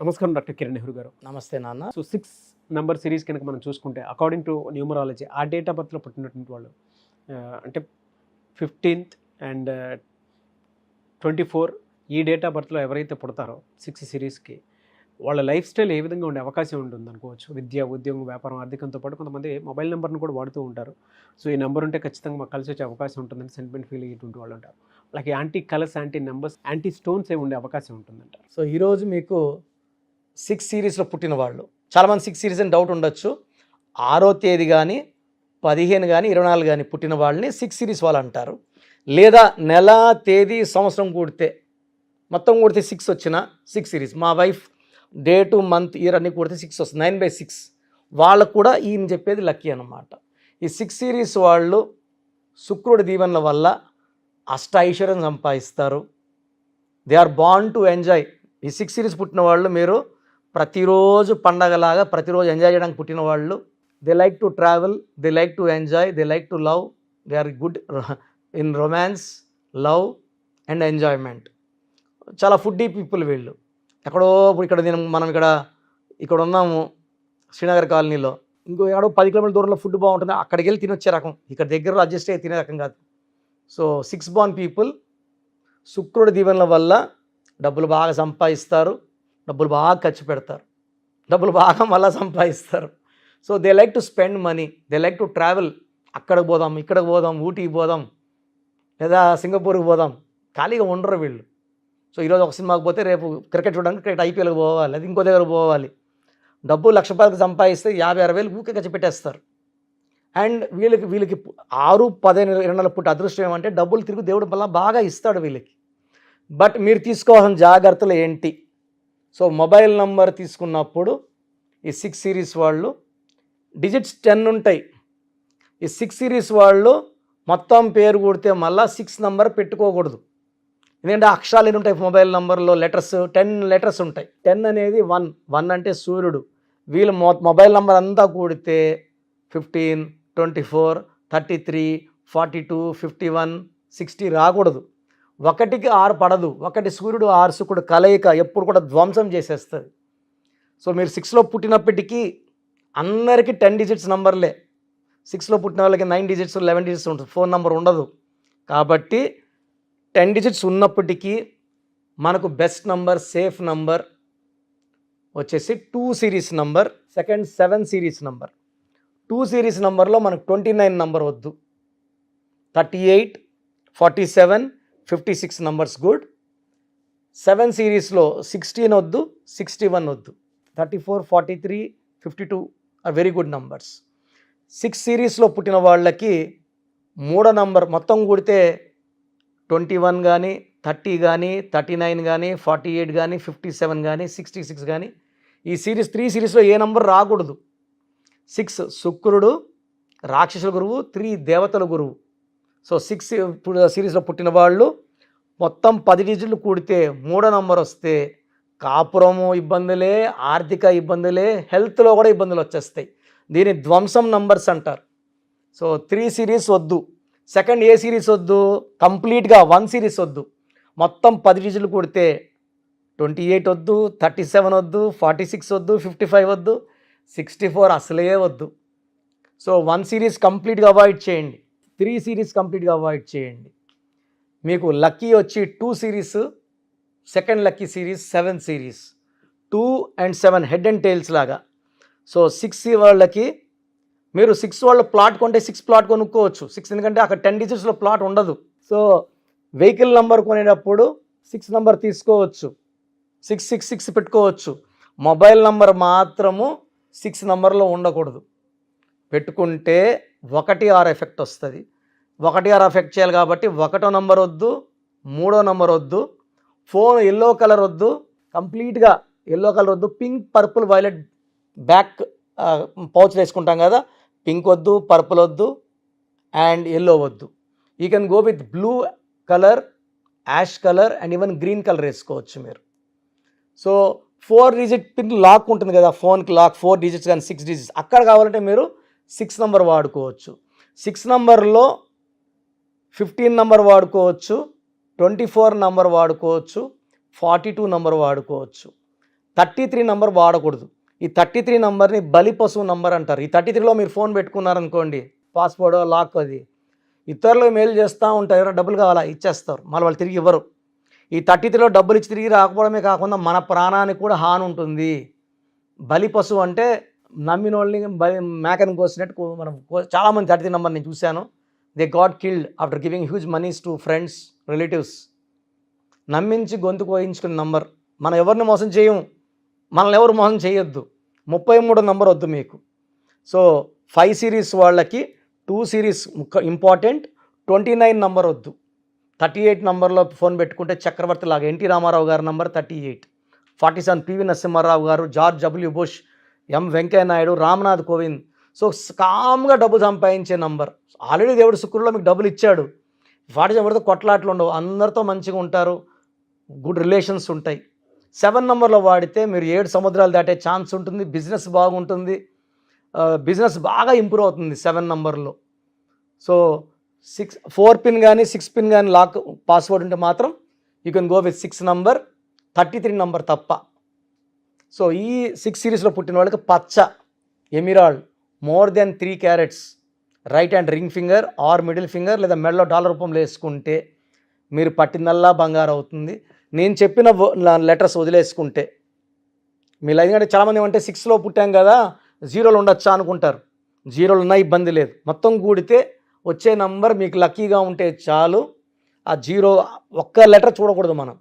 నమస్కారం డాక్టర్ కిరణ్ నెహ్రూ గారు. నమస్తే నాన్న. సో 6 నంబర్ సిరీస్ కనుక మనం చూసుకుంటే అకార్డింగ్ టు న్యూమరాలజీ ఆ డేట్ ఆఫ్ బర్త్లో పుట్టినటువంటి వాళ్ళు అంటే 15th అండ్ 24 ఈ డేట్ ఆఫ్ బర్త్లో ఎవరైతే పుడతారో 6 సిరీస్కి వాళ్ళ లైఫ్ స్టైల్ ఏ విధంగా ఉండే అవకాశం ఉంటుంది అనుకోవచ్చు. విద్య, ఉద్యోగం, వ్యాపారం, ఆర్థికంతో పాటు కొంతమంది మొబైల్ నెంబర్ను కూడా వాడుతూ ఉంటారు. సో ఈ నెంబర్ ఉంటే ఖచ్చితంగా మాకు కలిసి వచ్చే అవకాశం ఉంటుందని సెంటిమెంట్ ఫీల్ అయ్యేటువంటి వాళ్ళు ఉంటారు. అలాగే anti colours, anti numbers, anti stones ఏ ఉండే అవకాశం ఉంటుందంటారు. సో ఈరోజు మీకు 6 సిరీస్లో పుట్టిన వాళ్ళు, చాలామంది 6 సిరీస్ అని డౌట్ ఉండొచ్చు. 6వ తేదీ కానీ 15 కానీ 24 కానీ పుట్టిన వాళ్ళని 6 సిరీస్ వాళ్ళు అంటారు. లేదా నెల, తేదీ, సంవత్సరం కూడితే మొత్తం కూడితే 6 వచ్చిన 6 సిరీస్. మా వైఫ్ డేటు, మంత్, ఇయర్ అన్నీ కూడితే 6 వస్తుంది. 9/6 వాళ్ళకు కూడా ఈయన చెప్పేది లక్కీ అన్నమాట. ఈ 6 సిరీస్ వాళ్ళు శుక్రుడి దీవెనల వల్ల అష్ట ఐశ్వర్యం సంపాదిస్తారు. They are born to enjoy. ఈ 6 సిరీస్ పుట్టిన వాళ్ళు మీరు ప్రతిరోజు పండగలాగా ప్రతిరోజు ఎంజాయ్ చేయడానికి పుట్టిన వాళ్ళు. They like to travel, they like to enjoy, they like to love, they are good in romance, love and enjoyment. చాలా ఫుడ్డీ పీపుల్ వీళ్ళు. ఎక్కడో ఇక్కడ మనం ఇక్కడ ఉన్నాము శ్రీనగర్ కాలనీలో, ఇంకో ఎక్కడో 10 కిలోమీటర్ల దూరంలో ఫుడ్ బాగుంటుంది, అక్కడికి వెళ్ళి తినొచ్చే రకం. ఇక్కడ దగ్గరలో అడ్జస్ట్ అయ్యి తినే రకం కాదు. సో 6 బార్న్ పీపుల్ శుక్రుడి దీవెనల వల్ల డబ్బులు బాగా సంపాదిస్తారు, డబ్బులు బాగా ఖర్చు పెడతారు, డబ్బులు బాగా మళ్ళీ సంపాదిస్తారు. So they like to spend money, they like to travel. అక్కడికి పోదాం, ఇక్కడికి పోదాం, ఊటీకి పోదాం, లేదా సింగపూర్కి పోదాం, ఖాళీగా ఉండరు వీళ్ళు. సో ఈరోజు ఒక సినిమాకి పోతే రేపు క్రికెట్ చూడడానికి క్రికెట్ ఐపీఎల్కి పోవాలి, అది ఇంకో దగ్గర పోవాలి. డబ్బు ₹1,00,000 సంపాదిస్తే 50-60 వేలు ఊకే ఖర్చు పెట్టేస్తారు. అండ్ వీళ్ళకి 6, 15, 20 పుట్టి అదృష్టం ఏమంటే డబ్బులు తిరిగి దేవుడు వల్ల బాగా ఇస్తాడు వీళ్ళకి. బట్ మీరు తీసుకోవాల్సిన జాగ్రత్తలు ఏంటి? సో మొబైల్ నంబర్ తీసుకున్నప్పుడు ఈ 6 సిరీస్ వాళ్ళు డిజిట్స్ 10 ఉంటాయి. ఈ 6 సిరీస్ వాళ్ళు మొత్తం పేరు కూడితే మళ్ళీ 6 నంబర్ పెట్టుకోకూడదు. ఎందుకంటే అక్షరాలు ఎన్ని ఉంటాయి మొబైల్ నంబర్లో? లెటర్స్ 10 లెటర్స్ ఉంటాయి. 10 అనేది 1 అంటే సూర్యుడు. వీళ్ళు మొబైల్ నంబర్ అంతా కూడితే 15, 24, 33, 42, 51, 60 రాకూడదు. 1కి 6 పడదు. 1 సూర్యుడు, 6 శుక్రుడు కలయిక ఎప్పుడు కూడా ధ్వంసం చేసేస్తుంది. సో మీరు 6లో పుట్టినప్పటికీ అందరికీ 10 డిజిట్స్ నంబర్లే. 6లో పుట్టిన వాళ్ళకి 9 డిజిట్స్, 11 డిజిట్స్ ఉంటుంది, ఫోన్ నంబర్ ఉండదు. కాబట్టి 10 డిజిట్స్ ఉన్నప్పటికీ మనకు బెస్ట్ నంబర్, సేఫ్ నంబర్ వచ్చేసి 2 series number, second 7 series number. 2 series నంబర్లో మనకు 29 నంబర్ వద్దు. 38, 47, 56 నంబర్స్ గుడ్. 7 సిరీస్లో 16 వద్దు, 61 వద్దు. 34, 43, 52 ఆర్ వెరీ గుడ్ నంబర్స్. 6 సిరీస్లో పుట్టిన వాళ్ళకి 3వ నంబర్ మొత్తం కూడితే 21 కానీ, 30 కానీ, 39 కానీ, 48 కానీ, 57 కానీ, 66 కానీ. ఈ 3 సిరీస్లో ఏ నంబర్ రాకూడదు. 6 శుక్రుడు రాక్షసుల గురువు, 3 దేవతల గురువు. సో 6 సిరీస్లో పుట్టిన వాళ్ళు మొత్తం 10 డిజిట్లు కూడితే 3వ నంబర్ వస్తే కాపురము ఇబ్బందులే, ఆర్థిక ఇబ్బందులే, హెల్త్లో కూడా ఇబ్బందులు వచ్చేస్తాయి. దీన్ని ధ్వంసం నంబర్స్ అంటారు. సో 3 సిరీస్ వద్దు. సెకండ్ ఏ సిరీస్ వద్దు, కంప్లీట్గా 1 సిరీస్ వద్దు. మొత్తం 10 డిజిట్లు కూడితే 28 వద్దు, 37 వద్దు, 46 వద్దు, 55 వద్దు, 64 అసలే వద్దు. సో 1 సిరీస్ కంప్లీట్గా అవాయిడ్ చేయండి. 3 సిరీస్ కంప్లీట్గా అవాయిడ్ చేయండి. మీకు లక్కీ వచ్చి 2 series, second lucky series 7 series. 2 and 7 head and tiles లాగా. సో 6 వాళ్ళకి మీరు 6 వాళ్ళు ప్లాట్ కొంటే 6 ప్లాట్ కొనుక్కోవచ్చు. 6 ఎందుకంటే అక్కడ 10 డిజిట్స్లో ప్లాట్ ఉండదు. సో వెహికల్ నెంబర్ కొనేటప్పుడు 6 నెంబర్ తీసుకోవచ్చు, 666 పెట్టుకోవచ్చు. మొబైల్ నెంబర్ మాత్రము 6 నెంబర్లో ఉండకూడదు. పెట్టుకుంటే 1/6 ఎఫెక్ట్ వస్తుంది. 1/6 ఎఫెక్ట్ చేయాలి కాబట్టి 1వ నెంబర్ వద్దు, 3వ నెంబర్ వద్దు. ఫోన్ ఎల్లో కలర్ వద్దు, కంప్లీట్గా ఎల్లో కలర్ వద్దు. Pink, purple, violet back pouch వేసుకుంటాం కదా, పింక్ వద్దు, పర్పుల్ వద్దు అండ్ ఎల్లో వద్దు. You can go with blue colour, ash colour and even green colour వేసుకోవచ్చు మీరు. సో 4 డిజిట్ పిన్ లాక్ ఉంటుంది కదా ఫోన్కి, లాక్ 4 డిజిట్స్ కానీ 6 డిజిట్స్, అక్కడ కావాలంటే మీరు 6 నెంబర్ వాడుకోవచ్చు. 6 నెంబర్లో 15 నెంబర్ వాడుకోవచ్చు, 24 నెంబర్ వాడుకోవచ్చు, 42 నెంబర్ వాడుకోవచ్చు. 33 నంబర్ వాడకూడదు. ఈ 33 నంబర్ని బలి పశువు నంబర్ అంటారు. ఈ 33లో మీరు ఫోన్ పెట్టుకున్నారనుకోండి, పాస్వర్డ్ లాక్ అది ఇతరులు మెయిల్ చేస్తూ ఉంటారు, ఎవరైనా డబ్బులు కావాలా ఇచ్చేస్తారు, మళ్ళీ వాళ్ళు తిరిగి ఇవ్వరు. ఈ 33లో డబ్బులు ఇచ్చి తిరిగి రాకపోవడమే కాకుండా మన ప్రాణానికి కూడా హాని ఉంటుంది. బలి పశువు అంటే నమ్మిన వాళ్ళని మేకని కోసినట్టు మనం చాలామంది 33 నంబర్ నేను చూశాను. They got killed after giving huge moneys to friends, relatives. నమ్మించి గొంతు కోయించుకున్న నంబర్. మనం ఎవరిని మోసం చేయము, మనల్ని ఎవరు మోసం చేయొద్దు. 33 నంబర్ వద్దు మీకు. సో 5 సిరీస్ వాళ్ళకి 2 సిరీస్ ఇంపార్టెంట్, 29 నంబర్ వద్దు. 38 నంబర్లో ఫోన్ పెట్టుకుంటే చక్రవర్తి లాగా ఎన్టీ రామారావు గారి నంబర్ 38, 47 పివి నరసింహారావు గారు, జార్జ్ డబ్ల్యూ బుష్, ఎం వెంకయ్య నాయుడు, రామ్నాథ్ కోవింద్. సో కామ్గా డబ్బు సంపాదించే నంబర్. ఆల్రెడీ దేవుడు శుక్రుల్లో మీకు డబ్బులు ఇచ్చాడు. 47 కొట్లాట్లు ఉండవు, అందరితో మంచిగా ఉంటారు, గుడ్ రిలేషన్స్ ఉంటాయి. 7 నంబర్లో వాడితే మీరు 7 సముద్రాలు దాటే ఛాన్స్ ఉంటుంది, బిజినెస్ బాగుంటుంది, బిజినెస్ బాగా ఇంప్రూవ్ అవుతుంది 7 నంబర్లో. సో 4 పిన్ కానీ 6 పిన్ కానీ లాక్ పాస్వర్డ్ ఉంటే మాత్రం you can go with 6 number, 33 number తప్ప. సో ఈ 6 సిరీస్లో పుట్టిన వాళ్ళకి పచ్చ emerald more than 3 carrots right hand ring finger are middle finger లేదా మెడలో డాలర్ రూపంలో వేసుకుంటే మీరు పట్టిందల్లా బంగారు అవుతుంది. నేను చెప్పిన లెటర్స్ వదిలేసుకుంటే మీ లైన్, ఎందుకంటే చాలామంది ఏమంటే 6లో పుట్టాం కదా 0లు ఉండొచ్చా అనుకుంటారు. 0లు ఉన్నా ఇబ్బంది లేదు, మొత్తం కూడితే వచ్చే నంబర్ మీకు లక్కీగా ఉంటే చాలు. ఆ 0 ఒక్క లెటర్ చూడకూడదు మనం,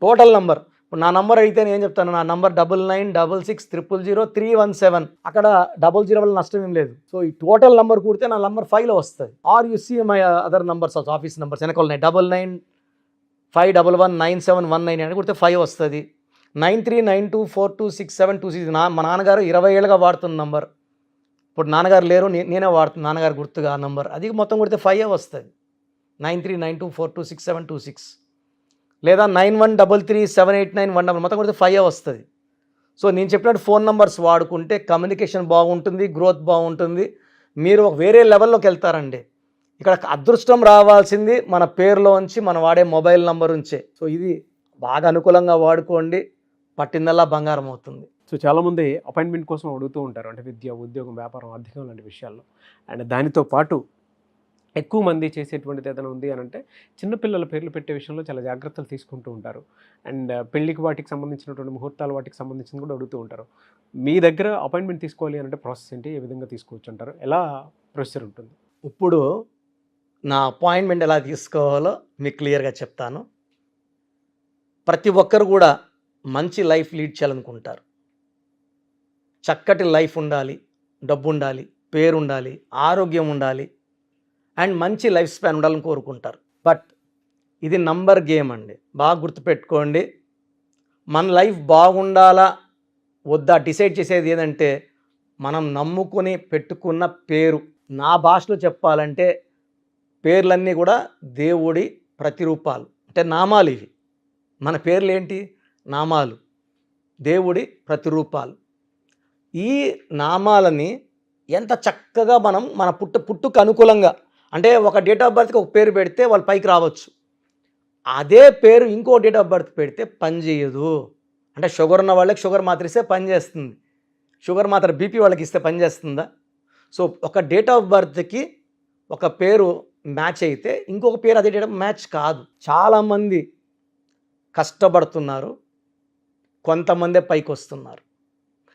టోటల్ నంబర్. ఇప్పుడు నా నంబర్ అయితే నేను ఏం చెప్తాను, నా నంబర్ 9966000317. అక్కడ 00 వల్ల నష్టం ఏం లేదు. సో ఈ టోటల్ నంబర్ కూడితే నా నంబర్ 5లో వస్తుంది. Are you see my other numbers also, office numbers వెనకాల ఉన్నాయి. 99519719 అని కొడితే 5 వస్తుంది. 9392426726. మా నాన్నగారు 20 ఏళ్ళుగా వాడుతున్న నంబర్. ఇప్పుడు నాన్నగారు లేరు, నేనే వాడుతున్నాను నాన్నగారు గుర్తుగా ఆ నంబర్. అది మొత్తం కొడితే 5 వస్తుంది. 9392426726 లేదా 91337891 మొత్తం కొడితే 5 వస్తుంది. సో నేను చెప్పినట్టు ఫోన్ నంబర్స్ వాడుకుంటే కమ్యూనికేషన్ బాగుంటుంది, గ్రోత్ బాగుంటుంది, మీరు వేరే లెవెల్లోకి వెళ్తారండి. ఇక్కడ అదృష్టం రావాల్సింది మన పేరులోంచి, మనం వాడే మొబైల్ నంబర్ ఉంచే. సో ఇది బాగా అనుకూలంగా వాడుకోండి, పట్టిందల్లా బంగారం అవుతుంది. సో చాలామంది అపాయింట్మెంట్ కోసం అడుగుతూ ఉంటారు, అంటే విద్య, ఉద్యోగం, వ్యాపారం, ఆర్థికం లాంటి విషయాల్లో. అండ్ దానితో పాటు ఎక్కువ మంది చేసేటువంటిది ఏదైనా ఉంది అని అంటే చిన్నపిల్లల పేర్లు పెట్టే విషయంలో చాలా జాగ్రత్తలు తీసుకుంటూ ఉంటారు. అండ్ పెళ్ళికి వాటికి సంబంధించినటువంటి ముహూర్తాలు వాటికి సంబంధించింది కూడా అడుగుతూ ఉంటారు. మీ దగ్గర అపాయింట్మెంట్ తీసుకోవాలి అంటే ప్రాసెస్ ఏంటి, ఏ విధంగా తీసుకోవచ్చు అంటారు, ఎలా ప్రొసీజర్ ఉంటుంది? ఇప్పుడు నా అపాయింట్మెంట్ ఎలా తీసుకోవాలో మీకు క్లియర్గా చెప్తాను. ప్రతి ఒక్కరు కూడా మంచి లైఫ్ లీడ్ చేయాలనుకుంటారు. చక్కటి లైఫ్ ఉండాలి, డబ్బు ఉండాలి, పేరు ఉండాలి, ఆరోగ్యం ఉండాలి, అండ్ మంచి లైఫ్ స్పాన్ ఉండాలని కోరుకుంటారు. బట్ ఇది నంబర్ గేమ్ అండి, బాగా గుర్తుపెట్టుకోండి. మన లైఫ్ బాగుండాలా వద్దా డిసైడ్ చేసేది ఏదంటే మనం నమ్ముకుని పెట్టుకున్న పేరు. నా భాషలో చెప్పాలంటే పేర్లన్నీ కూడా దేవుడి ప్రతిరూపాలు, అంటే నామాలు. ఇవి మన పేర్లు ఏంటి? నామాలు, దేవుడి ప్రతిరూపాలు. ఈ నామాలని ఎంత చక్కగా మనం మన పుట్టుకు అనుకూలంగా, అంటే ఒక డేట్ ఆఫ్ బర్త్కి ఒక పేరు పెడితే వాళ్ళు పైకి రావచ్చు, అదే పేరు ఇంకో డేట్ ఆఫ్ బర్త్ పెడితే పని చేయదు. అంటే షుగర్ ఉన్న వాళ్ళకి షుగర్ మాత్ర ఇస్తే పని చేస్తుంది, షుగర్ మాత్ర బీపీ వాళ్ళకి ఇస్తే పని చేస్తుందా? సో ఒక డేట్ ఆఫ్ బర్త్కి ఒక పేరు మ్యాచ్ అయితే ఇంకొక పేరు అదే డేట్ మ్యాచ్ కాదు. చాలామంది కష్టపడుతున్నారు, కొంతమందే పైకి వస్తున్నారు.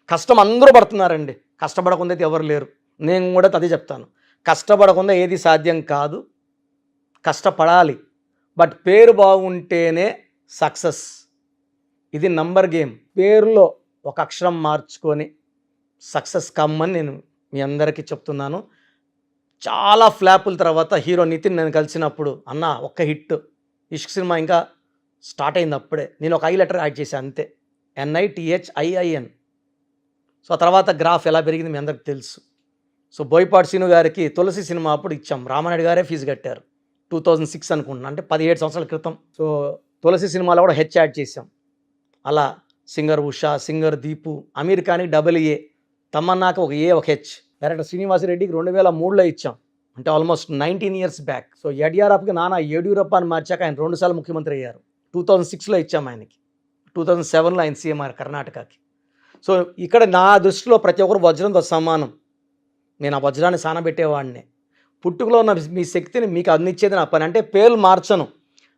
కష్టం అందరూ పడుతున్నారండి, కష్టపడకుండా అయితే ఎవరు లేరు. నేను కూడా అదే చెప్తాను, కష్టపడకుండా ఏది సాధ్యం కాదు, కష్టపడాలి. బట్ పేరు బాగుంటేనే సక్సెస్. ఇది నంబర్ గేమ్. పేరులో ఒక అక్షరం మార్చుకొని సక్సెస్ కమ్మని నేను మీ అందరికీ చెప్తున్నాను. చాలా ఫ్లాపుల తర్వాత హీరో నితిన్ నేను కలిసినప్పుడు, అన్న ఒక్క హిట్, ఇష్క్ సినిమా ఇంకా స్టార్ట్ అయింది అప్పుడే, నేను ఒక ఐ లెటర్ యాడ్ చేశాను అంతే, NITHIIN. సో ఆ తర్వాత గ్రాఫ్ ఎలా పెరిగింది మీ అందరికి తెలుసు. సో బోయపాటి సీను గారికి తులసి సినిమా అప్పుడు ఇచ్చాం, రామానాయుడు గారే ఫీజు కట్టారు, 2006 అనుకుంటున్నాను, అంటే 17 సంవత్సరాల క్రితం. సో తులసి సినిమాలో కూడా హెచ్ యాడ్ చేసాం. అలా సింగర్ ఉషా, సింగర్ దీపు, అమీర్ ఖాన్కి AA, తమన్నాకి ఒక A ఒక H, డైరెక్టర్ శ్రీనివాసరెడ్డికి 2003లో ఇచ్చాం, అంటే ఆల్మోస్ట్ 19 years బ్యాక్. సో యడ్యూరప్పకి నాన్న యడ్యూరప్ప అని మార్చాక ఆయన 2 సార్లు ముఖ్యమంత్రి అయ్యారు. 2006లో ఇచ్చాం ఆయనకి. 2007లో ఆయన సీఎం అయ్యారు కర్ణాటకకి. సో ఇక్కడ నా దృష్టిలో ప్రతి ఒక్కరు వజ్రంతో సమానం. నేను ఆ వజ్రాన్ని సానబెట్టేవాడిని. పుట్టుకలో ఉన్న మీ శక్తిని మీకు అందించేది నా పని. అంటే పేర్లు మార్చను,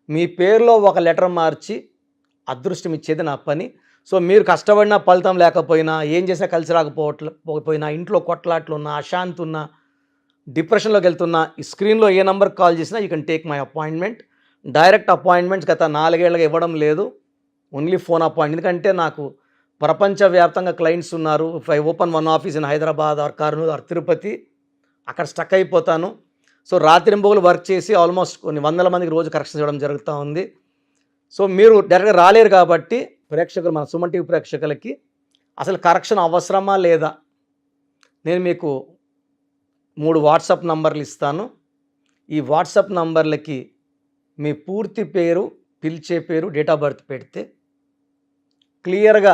మీ పేరులో ఒక లెటర్ మార్చి అదృష్టం ఇచ్చేది నా పని. సో మీరు కష్టపడినా ఫలితం లేకపోయినా, ఏం చేసినా కలిసి రాకపోయినా, ఇంట్లో కొట్లాట్లు ఉన్నా, అశాంతి ఉన్నా, డిప్రెషన్లోకి వెళ్తున్నా, ఈ స్క్రీన్లో ఏ నెంబర్కి కాల్ చేసినా you can take my appointment. Direct appointments గత 4 ఏళ్ళగా ఇవ్వడం లేదు, ఓన్లీ ఫోన్ అపాయింట్మెంట్. ఎందుకంటే నాకు ప్రపంచవ్యాప్తంగా క్లయింట్స్ ఉన్నారు. If I open one office in Hyderabad or Kurnool or Tirupati, అక్కడ స్టక్ అయిపోతాను. సో రాత్రింబగలు వర్క్ చేసి ఆల్మోస్ట్ కొన్ని వందల మందికి రోజు కరెక్షన్ చేయడం జరుగుతూ ఉంది. సో మీరు డైరెక్ట్గా రాలేరు కాబట్టి ప్రేక్షకులు, మన సుమన్ టీవీ ప్రేక్షకులకి అసలు కరెక్షన్ అవసరమా లేదా, నేను మీకు 3 వాట్సాప్ నంబర్లు ఇస్తాను. ఈ వాట్సాప్ నంబర్లకి మీ పూర్తి పేరు, పిలిచే పేరు, డేట్ ఆఫ్ బర్త్ పెడితే క్లియర్గా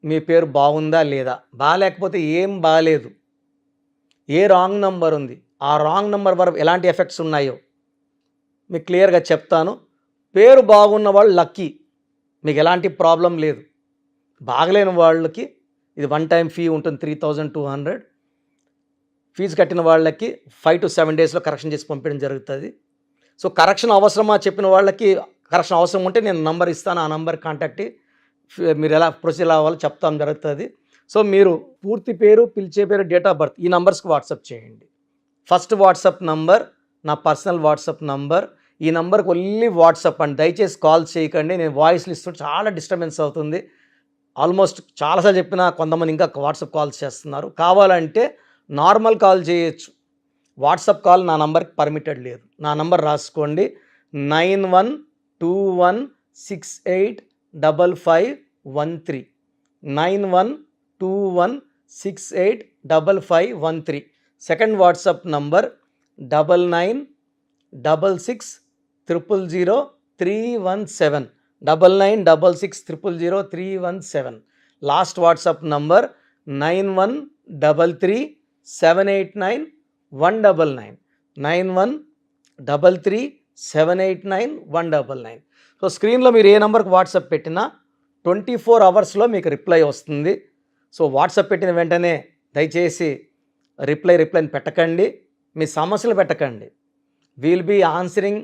మీ పేరు బాగుందా లేదా, బాగాలేకపోతే ఏం బాగాలేదు, ఏ రాంగ్ నంబర్ ఉంది, ఆ రాంగ్ నంబర్ వరకు ఎలాంటి ఎఫెక్ట్స్ ఉన్నాయో మీకు క్లియర్గా చెప్తాను. పేరు బాగున్న వాళ్ళు లక్కీ, మీకు ఎలాంటి ప్రాబ్లం లేదు. బాగలేని వాళ్ళకి ఇది 1 టైం ఫీ ఉంటుంది, 3200. ఫీజు కట్టిన వాళ్ళకి 5 to 7 డేస్లో కరెక్షన్ చేసి పంపించడం జరుగుతుంది. సో కరెక్షన్ అవసరమా చెప్పిన వాళ్ళకి, కరెక్షన్ అవసరం ఉంటే నేను నంబర్ ఇస్తాను, ఆ నంబర్ కాంటాక్ట్ మీరు ఎలా ప్రొసీజర్ అవ్వాలో చెప్తాం జరుగుతుంది. సో మీరు పూర్తి పేరు, పిలిచే పేరు, డేట్ ఆఫ్ బర్త్ ఈ నంబర్స్కి వాట్సాప్ చేయండి. ఫస్ట్ వాట్సాప్ నంబర్ నా పర్సనల్ వాట్సాప్ నంబర్. ఈ నంబర్కి ఓన్లీ వాట్సాప్ అండి, దయచేసి కాల్ చేయకండి. నేను వాయిస్లు ఇస్తుంటే చాలా డిస్టర్బెన్స్ అవుతుంది. ఆల్మోస్ట్ చాలాసార్లు చెప్పినా కొంతమంది ఇంకా వాట్సాప్ కాల్స్ చేస్తున్నారు. కావాలంటే నార్మల్ కాల్ చేయొచ్చు, వాట్సాప్ కాల్ నా నంబర్కి పర్మిటెడ్ లేదు. నా నంబర్ రాసుకోండి, 9121685513, 9121685513. Second WhatsApp number 9966000317, 9966000317. Last WhatsApp number 9133789199, 9133789199. So స్క్రీన్లో మీరు ఏ నెంబర్కి వాట్సాప్ పెట్టినా 24 అవర్స్లో మీకు రిప్లై వస్తుంది. సో వాట్సాప్ పెట్టిన వెంటనే దయచేసి రిప్లైని పెట్టకండి, మీ సమస్యలు పెట్టకండి. Will be answering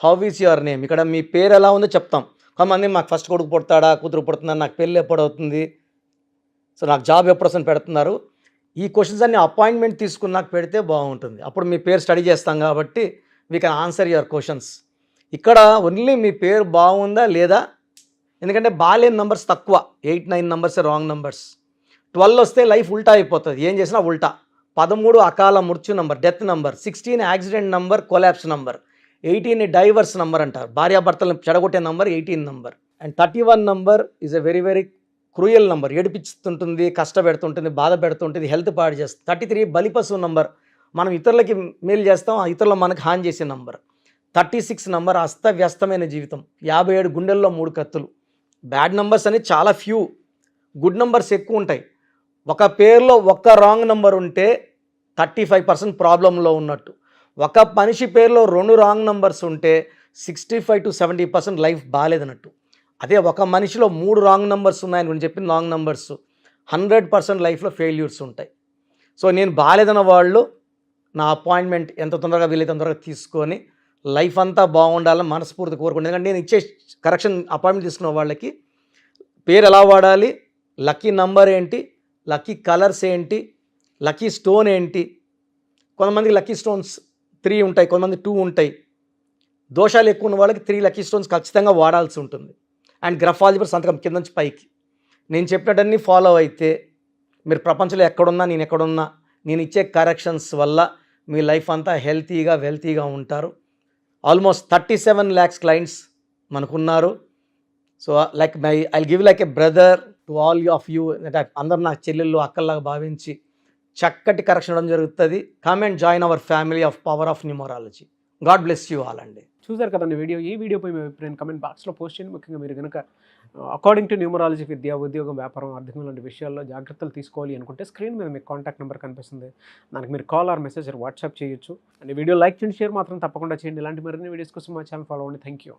how is your name. ఇక్కడ మీ పేరు ఎలా ఉందో చెప్తాం. కొంతమంది మాకు ఫస్ట్ కొడుకు పుడతాడా, కూతురు పుడుతుందా, నాకు పెళ్ళి ఎప్పుడవుతుంది, సో నాకు జాబ్ ఎప్పుడు వస్తుంది పెడుతున్నారు. ఈ క్వశ్చన్స్ అన్ని అపాయింట్మెంట్ తీసుకున్నాక పెడితే బాగుంటుంది. అప్పుడు మీ పేరు స్టడీ చేస్తాం కాబట్టి we can answer your questions. ఇక్కడ ఓన్లీ మీ పేరు బాగుందా లేదా, ఎందుకంటే బాగాలేని నంబర్స్ తక్కువ, 8-9 నంబర్సే రాంగ్ నంబర్స్. 12 వస్తే లైఫ్ ఉల్టా అయిపోతుంది, ఏం చేసినా ఉల్టా. 13 అకాల మృత్యు number, death number. 16 accident number, collapse number. 18 divorce number అంటారు, భార్యాభర్తలను చెడగొట్టే number 18 number. And 31 number is a very very cruel number, ఏడిపిస్తుంటుంది, కష్టపెడుతుంటుంది, బాధ పెడుతుంటుంది, హెల్త్ పాడు చేస్తుంది. 33 బలిపశువు నంబర్, మనం ఇతరులకి మేలు చేస్తాం, ఇతరులు మనకు హాని చేసే నంబర్. 36 నంబర్ అస్తవ్యస్తమైన జీవితం. 57 గుండెల్లో 3 కత్తులు. బ్యాడ్ నంబర్స్ అనేది చాలా ఫ్యూ, గుడ్ నంబర్స్ ఎక్కువ ఉంటాయి. ఒక పేరులో ఒక్క రాంగ్ నంబర్ ఉంటే 35% ప్రాబ్లంలో ఉన్నట్టు. ఒక మనిషి పేరులో 2 రాంగ్ నంబర్స్ ఉంటే 65 to 70% లైఫ్ బాగాలేదన్నట్టు. అదే ఒక మనిషిలో 3 రాంగ్ నంబర్స్ ఉన్నాయని నేను చెప్పిన రాంగ్ నంబర్స్ 100% లైఫ్లో ఫెయిల్యూర్స్ ఉంటాయి. సో నేను బాగాలేదన్న వాళ్ళు నా అపాయింట్మెంట్ ఎంత తొందరగా వీలైతే తొందరగా తీసుకొని లైఫ్ అంతా బాగుండాలని మనస్ఫూర్తి కోరుకుంటాను. ఎందుకంటే నేను ఇచ్చే కరెక్షన్ అపాయింట్మెంట్ తీసుకున్న వాళ్ళకి పేరు ఎలా వాడాలి, లక్కీ నంబర్ ఏంటి, లక్కీ కలర్స్ ఏంటి, లక్కీ స్టోన్ ఏంటి. కొంతమందికి లక్కీ స్టోన్స్ 3 ఉంటాయి, కొంతమంది 2 ఉంటాయి. దోషాలు ఎక్కువ ఉన్న వాళ్ళకి 3 లక్కీ స్టోన్స్ ఖచ్చితంగా వాడాల్సి ఉంటుంది. అండ్ గ్రఫాలజీ సంతకం కింద నుంచి పైకి నేను చెప్పినట్టన్నీ ఫాలో అయితే మీరు ప్రపంచంలో ఎక్కడున్నా, నేను ఎక్కడున్నా, నేను ఇచ్చే కరెక్షన్స్ వల్ల మీ లైఫ్ అంతా హెల్తీగా వెల్తీగా ఉంటారు. ఆల్మోస్ట్ 37 lakhs క్లయింట్స్ మనకున్నారు. So like I give like a brother to all of you. అందరు నా చెల్లెళ్ళు అక్కల్లాగా భావించి చక్కటి కరెక్షన్ ఇవ్వడం జరుగుతుంది. Come and join our family of power of numerology. God bless you all అండి. చూసారు కదండి వీడియో. ఈ వీడియోపై మీ అభిప్రాయం కమెంట్ బాక్స్లో పోస్ట్ చేయండి. ముఖ్యంగా మీరు కనుక అకార్డింగ్ టు న్యూమరాలజీ విద్య, ఉద్యోగం, వ్యాపారం, ఆర్థికం లాంటి విషయాల్లో జాగ్రత్తలు తీసుకోవాలి అనుకుంటే స్క్రీన్ మీద మీకు కాంటాక్ట్ నెంబర్ కనిపిస్తుంది, దానికి మీరు కాల్ ఆర్ మెసేజ్ వాట్సాప్ చేయొచ్చు. అండ్ వీడియో లైక్ చేయండి, షేర్ మాత్రం తప్పకుండా చేయండి. ఇలాంటి మరిన్ని వీడియోస్ కోసం మా ఛానల్ ఫాలో అవ్వండి. Thank you.